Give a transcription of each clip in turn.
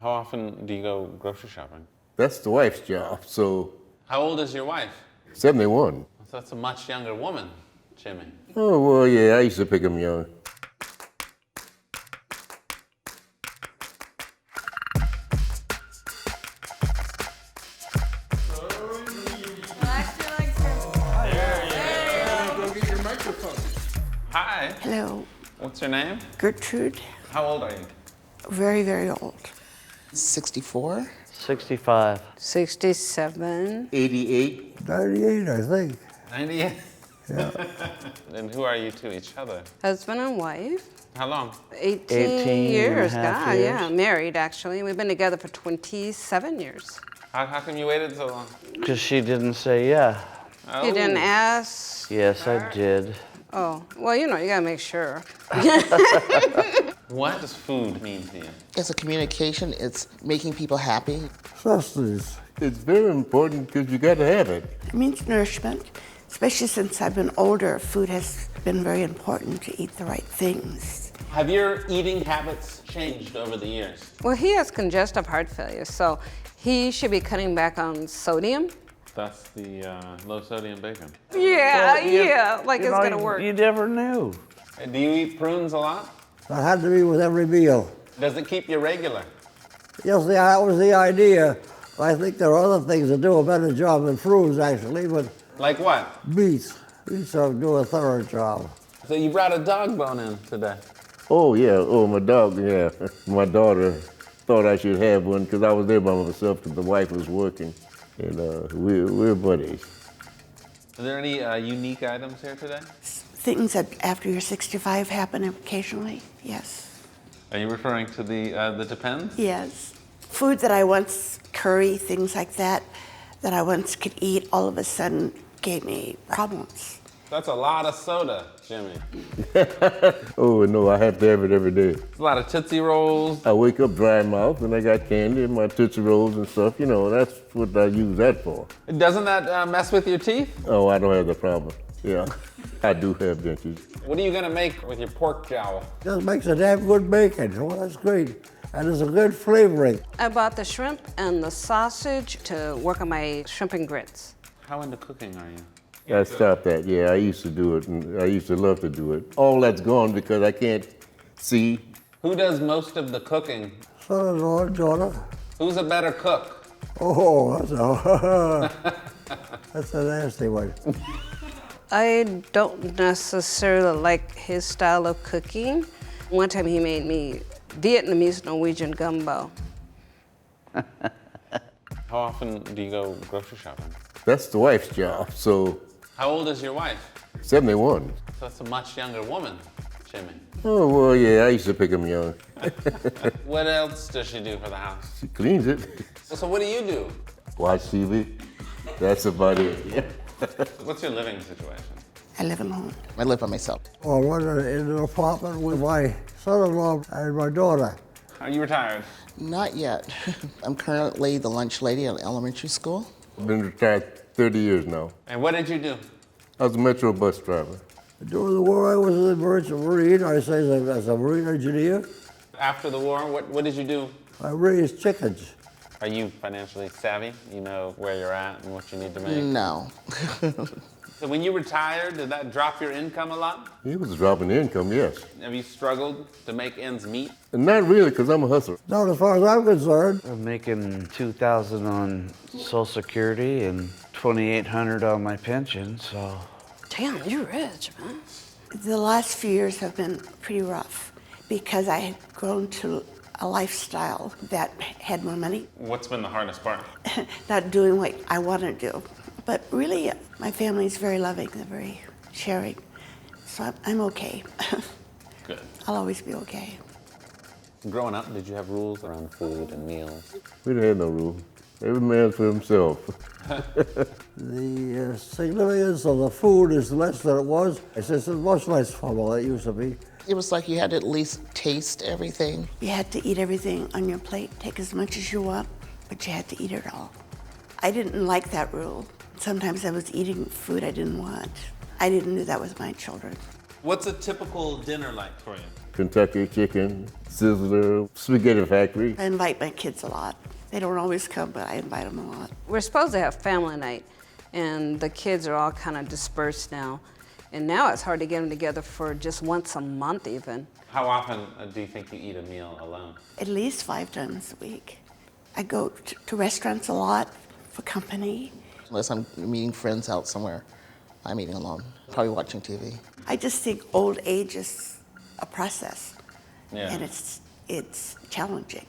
How often do you go grocery shopping? That's the wife's job, so How old is your wife? 71. So that's a much younger woman, Jimmy. Oh, well, yeah, I used to pick them young. Hi. Hello, What's your name? Gertrude. How old are you? Very, very old. 64. 65. 67. 88. 98, I think. 98. Yeah. And who are you to each other? Husband and wife. How long? 18 years. and a half God, years. yeah. Married, actually. We've been together for 27 years. How come you waited so long? Because she didn't say yeah. Oh. You didn't ask? Yes, I did. Oh, well, you gotta make sure. What does food mean to you? It's a communication. It's making people happy. Sustenance. It's very important because you got to have it. It means nourishment. Especially since I've been older, food has been very important to eat the right things. Have your eating habits changed over the years? Well, he has congestive heart failure, so he should be cutting back on sodium. That's the low sodium bacon. Yeah, Well, you- like you it's know, gonna work. You never knew. And do you eat prunes a lot? That had to be with every meal. Does it keep you regular? Yes, that was the idea. I think there are other things that do a better job than fruits, actually, but Like what? beets do a thorough job. So you brought a dog bone in today. Oh, yeah. Oh, my dog, yeah. My daughter thought I should have one because I was there by myself because the wife was working. And we're buddies. Are there any unique items here today? Things that after you're 65 happen occasionally, yes. Are you referring to the Depends? Yes. Food that I once, curry, things like that I once could eat, all of a sudden gave me problems. That's a lot of soda, Jimmy. Oh, no, I have to have it every day. It's a lot of Tootsie Rolls. I wake up dry mouth and I got candy and my Tootsie Rolls and stuff. That's what I use that for. Doesn't that mess with your teeth? Oh, I don't have the problem. Yeah, I do have dentures. What are you gonna make with your pork jowl? Just makes a damn good bacon. Well, that's great. And it's a good flavoring. I bought the shrimp and the sausage to work on my shrimp and grits. How into cooking are you? I stopped that. Yeah, I used to do it, and I used to love to do it. All that's gone because I can't see. Who does most of the cooking? Son-in-law, daughter. Who's a better cook? Oh, that's a nasty one. I don't necessarily like his style of cooking. One time he made me Vietnamese Norwegian gumbo. How often do you go grocery shopping? That's the wife's job, so How old is your wife? 71. So that's a much younger woman, Jimmy. Oh, well, yeah, I used to pick them young. What else does she do for the house? She cleans it. So what do you do? Watch TV. That's about it. Yeah. What's your living situation? I live alone. I live by myself. Well, I went in an apartment with my son-in-law and my daughter. Are you retired? Not yet. I'm currently the lunch lady at elementary school. I've been retired 30 years now. And what did you do? I was a Metro bus driver. During the war, I was in the merchant marine. I say as a marine engineer. After the war, what did you do? I raised chickens. Are you financially savvy? You know where you're at and what you need to make? No. So when you retired, did that drop your income a lot? It was dropping income, yes. Have you struggled to make ends meet? And not really, because I'm a hustler. Now, as far as I'm concerned, I'm making $2,000 on Social Security and $2,800 on my pension, so. Damn, you're rich, man. The last few years have been pretty rough because I had grown to a lifestyle that had more money, What's been the hardest part? not doing what I want to do. But really, my family is very loving, they're very sharing. So I'm okay. Good. I'll always be okay. Growing up, did you have rules around food and meals? We didn't have no rule. Every man for himself. the significance of the food is less than it was. It's much less fun than it used to be. It was like you had to at least taste everything. You had to eat everything on your plate, take as much as you want, but you had to eat it all. I didn't like that rule. Sometimes I was eating food I didn't want. I didn't do that with my children. What's a typical dinner like for you? Kentucky Chicken, Sizzler, Spaghetti Factory. I invite my kids a lot. They don't always come, but I invite them a lot. We're supposed to have family night, and the kids are all kind of dispersed now. And now it's hard to get them together for just once a month even. How often do you think you eat a meal alone? At least 5 times a week. I go to restaurants a lot for company. Unless I'm meeting friends out somewhere, I'm eating alone. Probably watching TV. I just think old age is a process, Yeah. and it's challenging.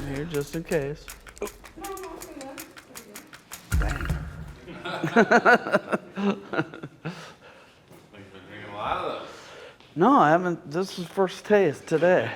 Here, just in case. You've been drinking a lot of those. No, I haven't. This is first taste today.